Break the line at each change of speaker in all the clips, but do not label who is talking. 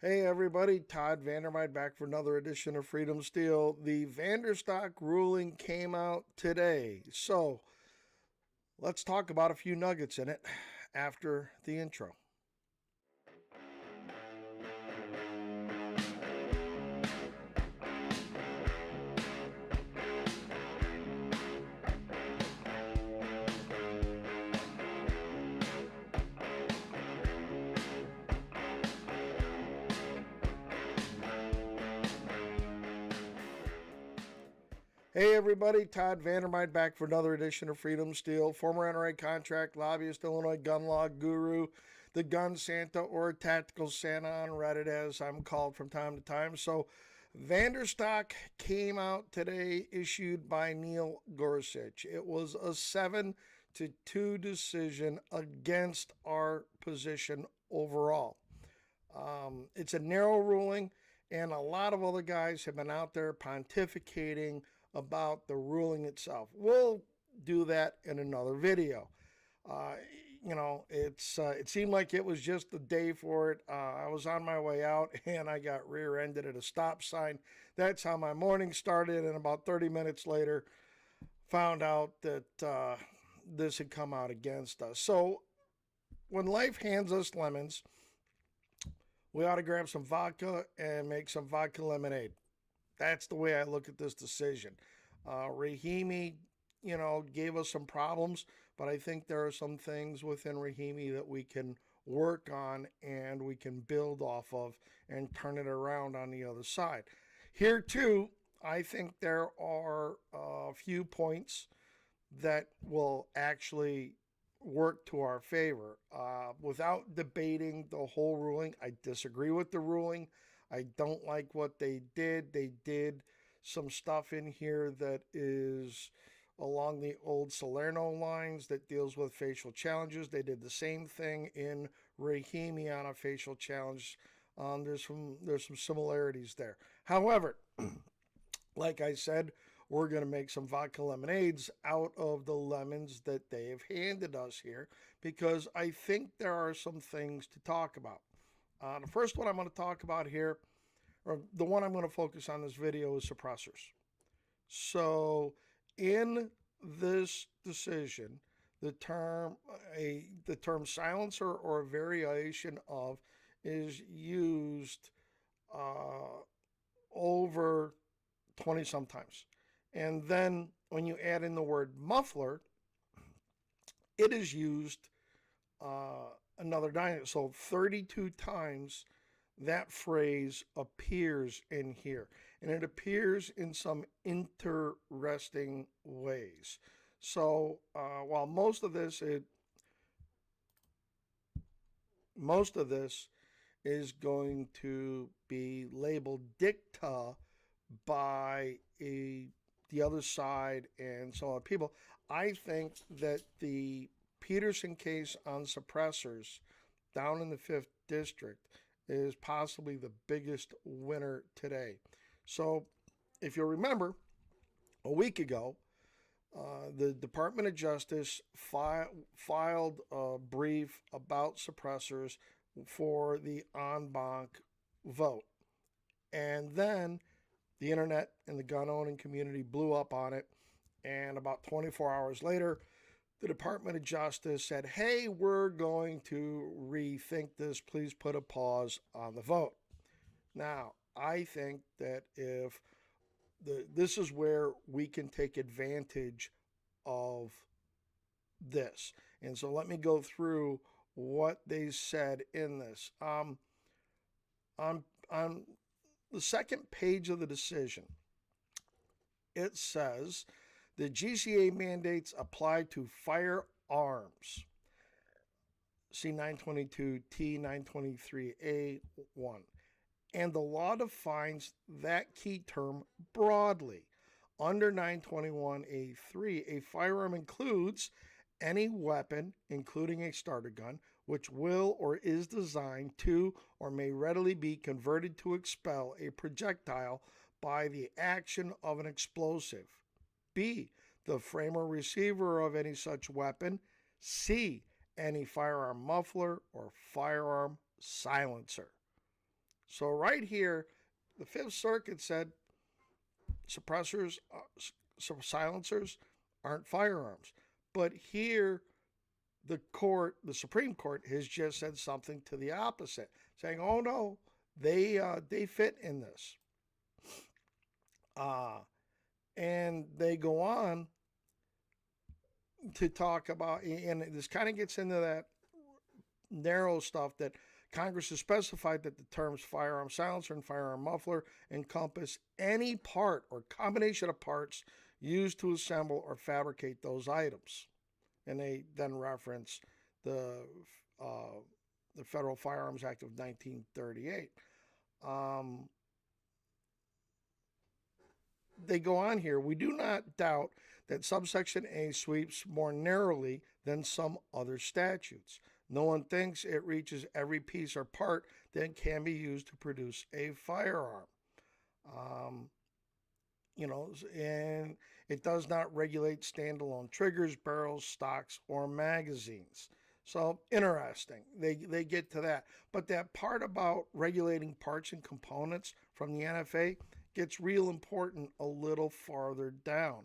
Hey everybody, Todd Vandermeid back for another edition of Freedom Steel. The Vanderstock ruling came out today, so let's talk about a few nuggets in it after the intro. Hey everybody, Todd Vandermeid back for another edition of Freedom Steel. Former NRA contract lobbyist, Illinois gun law guru, the gun Santa or tactical Santa on Reddit as I'm called from time to time. So Vanderstock came out today, issued by Neil Gorsuch. It was a 7-2 decision against our position overall. It's a narrow ruling, and a lot of other guys have been out there pontificating about the ruling itself. We'll do that in another video. It seemed like it was just the day for it. I was on my way out and I got rear-ended at a stop sign. That's how my morning started, and about 30 minutes later found out that this had come out against us. So when life hands us lemons, we ought to grab some vodka and make some vodka lemonade. That's the way I look at this decision. Rahimi, gave us some problems, but I think there are some things within Rahimi that we can work on and we can build off of and turn it around on the other side. Here, too, I think there are a few points that will actually work to our favor. Without debating the whole ruling, I disagree with the ruling. I don't like what they did. They did some stuff in here that is along the old Salerno lines that deals with facial challenges. They did the same thing in Rahimi on a facial challenge. There's some similarities there. However, like I said, we're going to make some vodka lemonades out of the lemons that they have handed us here because I think there are some things to talk about. The first one I'm going to talk about here, or the one I'm going to focus on this video, is suppressors. So in this decision, the term silencer or a variation of is used over 20 sometimes. And then when you add in the word muffler, it is used another dime. So 32 times that phrase appears in here. And it appears in some interesting ways. So while most of this is going to be labeled dicta by the other side and some other people, I think that the Peterson case on suppressors down in the 5th District is possibly the biggest winner today. So if you'll remember, a week ago, the Department of Justice filed a brief about suppressors for the en banc vote. And then the internet and the gun owning community blew up on it. And about 24 hours later, the Department of Justice said, hey, we're going to rethink this. Please put a pause on the vote. Now, I think that this is where we can take advantage of this. And so let me go through what they said in this. On the second page of the decision, it says the GCA mandates apply to firearms. C922 T923A1. And the law defines that key term broadly. Under 921A3, a firearm includes any weapon, including a starter gun, which will or is designed to or may readily be converted to expel a projectile by the action of an explosive. B, the frame or receiver of any such weapon. C, any firearm muffler or firearm silencer. So right here, the Fifth Circuit said suppressors, silencers aren't firearms. But here, the Supreme Court, has just said something to the opposite, saying, "Oh no, they fit in this." Uh, and they go on to talk about, and this kind of gets into that narrow stuff that Congress has specified that the terms firearm silencer and firearm muffler encompass any part or combination of parts used to assemble or fabricate those items. And they then reference the uh, the Federal Firearms Act of 1938. Um, they go on here. We do not doubt that subsection A sweeps more narrowly than some other statutes. No one thinks it reaches every piece or part that can be used to produce a firearm. Um, and it does not regulate standalone triggers, barrels, stocks, or magazines. So interesting. They get to that. But that part about regulating parts and components from the NFA gets real important a little farther down.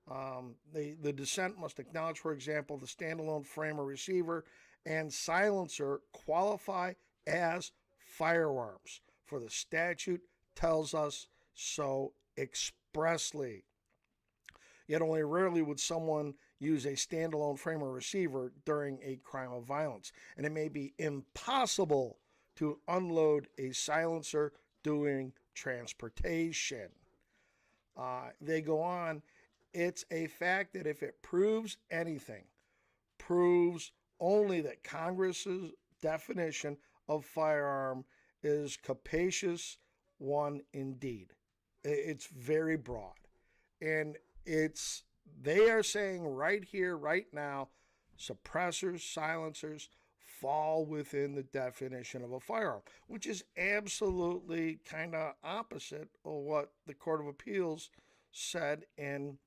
The dissent must acknowledge, for example, the standalone frame or receiver and silencer qualify as firearms, for the statute tells us so expressly. Yet only rarely would someone use a standalone frame or receiver during a crime of violence, and it may be impossible to unload a silencer during transportation. They go on, it's a fact that if it proves anything, proves only that Congress's definition of firearm is capacious one indeed. It's very broad. And they are saying right here, right now, suppressors, silencers fall within the definition of a firearm, which is absolutely kind of opposite of what the Court of Appeals said in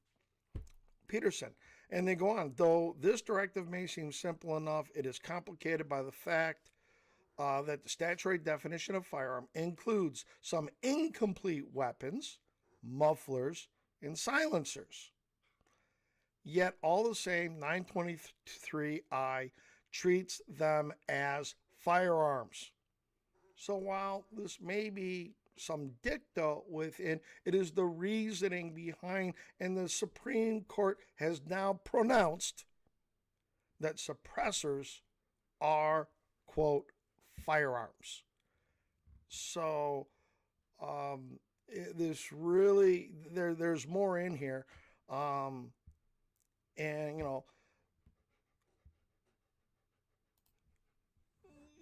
Peterson. And they go on, though this directive may seem simple enough, it is complicated by the fact that the statutory definition of firearm includes some incomplete weapons, mufflers, and silencers. Yet, all the same, 923I treats them as firearms. So, while this may be some dicta within, it is the reasoning behind, and the Supreme Court has now pronounced that suppressors are, quote, firearms. So, this really, there's more in here. And,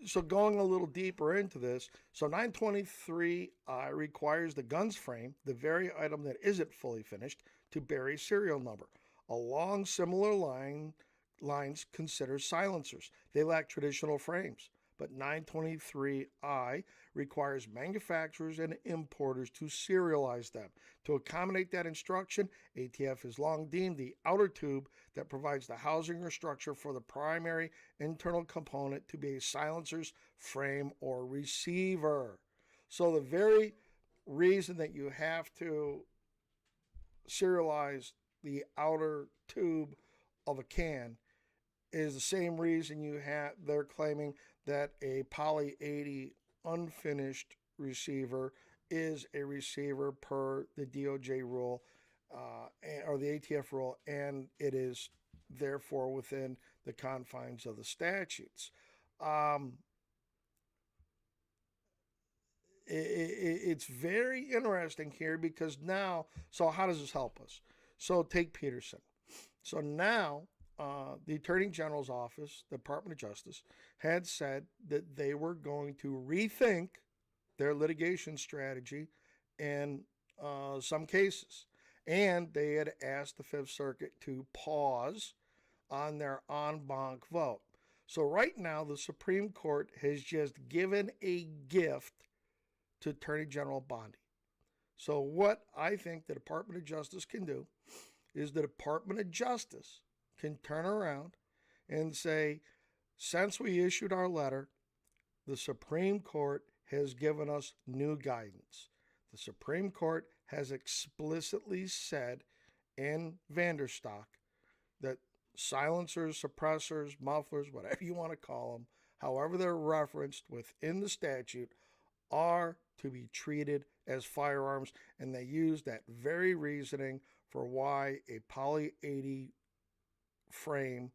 so going a little deeper into this, so 923 requires the gun's frame, the very item that isn't fully finished, to bear a serial number. Along similar lines consider silencers. They lack traditional frames, but 923I requires manufacturers and importers to serialize them. To accommodate that instruction, ATF has long deemed the outer tube that provides the housing or structure for the primary internal component to be a silencer's frame or receiver. So the very reason that you have to serialize the outer tube of a can is the same reason they're claiming that a poly 80 unfinished receiver is a receiver per the DOJ rule or the ATF rule, and it is therefore within the confines of the statutes. It's very interesting here because now, so how does this help us? So take Peterson. So now the Attorney General's office, the Department of Justice, had said that they were going to rethink their litigation strategy in some cases. And they had asked the Fifth Circuit to pause on their en banc vote. So right now, the Supreme Court has just given a gift to Attorney General Bondi. So what I think the Department of Justice can do is the Department of Justice can turn around and say, since we issued our letter, the Supreme Court has given us new guidance. The Supreme Court has explicitly said in Vanderstock that silencers, suppressors, mufflers, whatever you want to call them, however they're referenced within the statute, are to be treated as firearms, and they use that very reasoning for why a poly 80 frame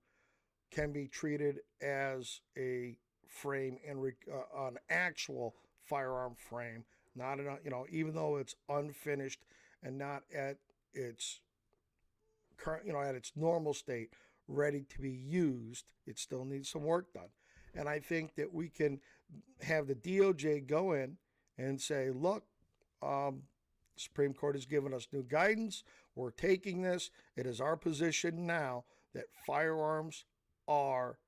can be treated as a frame and an actual firearm frame, not an, even though it's unfinished and not at its current, at its normal state, ready to be used, it still needs some work done. And I think that we can have the DOJ go in and say, look, Supreme Court has given us new guidance. We're taking this. It is our position now that firearms or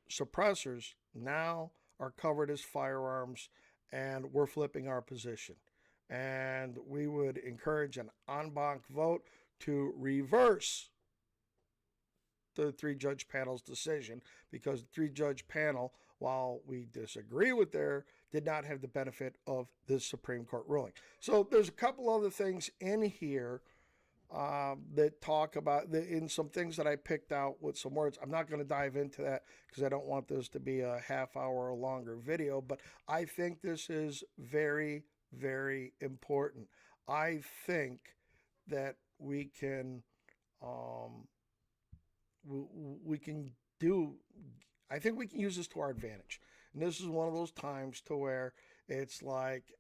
suppressors now are covered as firearms, and we're flipping our position. And we would encourage an en banc vote to reverse the three-judge panel's decision, because the three-judge panel, while we disagree with did not have the benefit of this Supreme Court ruling. So there's a couple other things in here that talk about, in some things that I picked out with some words. I'm not going to dive into that because I don't want this to be a half hour or longer video, but I think this is very, very important. I think that we can I think we can use this to our advantage. And this is one of those times to where it's like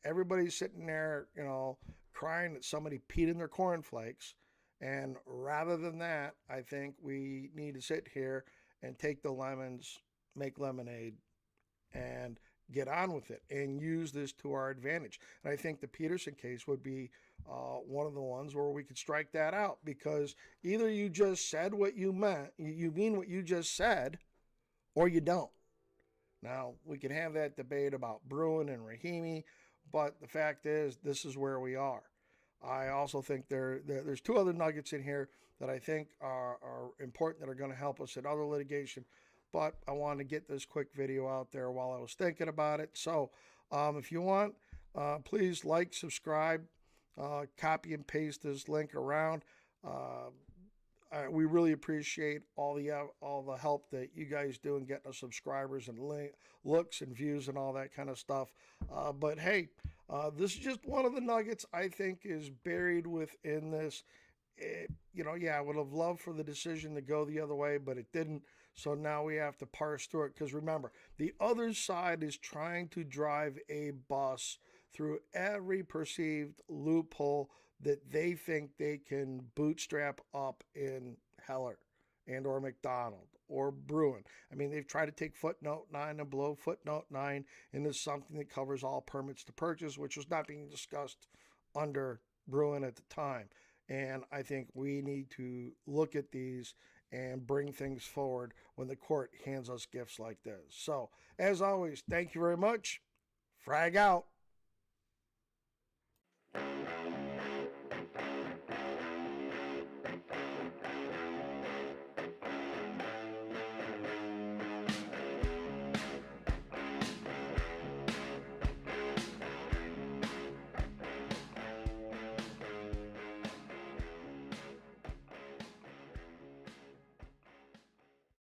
everybody's sitting there, crying that somebody peed in their cornflakes. And rather than that, I think we need to sit here and take the lemons, make lemonade, and get on with it and use this to our advantage. And I think the Peterson case would be one of the ones where we could strike that out, because either you just said what you meant, you mean what you just said, or you don't. Now, we can have that debate about Bruin and Rahimi, but the fact is, this is where we are. I also think there's two other nuggets in here that I think are important, that are going to help us in other litigation, but I wanted to get this quick video out there while I was thinking about it. So if you want, please like, subscribe, copy and paste this link around. We really appreciate all the help that you guys do in getting us subscribers and looks and views and all that kind of stuff. But hey, this is just one of the nuggets I think is buried within this. I would have loved for the decision to go the other way, but it didn't. So now we have to parse through it, because remember, the other side is trying to drive a bus through every perceived loophole that they think they can bootstrap up in Heller and or McDonald or Bruin. I mean, they've tried to take footnote 9 and blow footnote 9 into something that covers all permits to purchase, which was not being discussed under Bruin at the time. And I think we need to look at these and bring things forward when the court hands us gifts like this. So, as always, thank you very much. Frag out.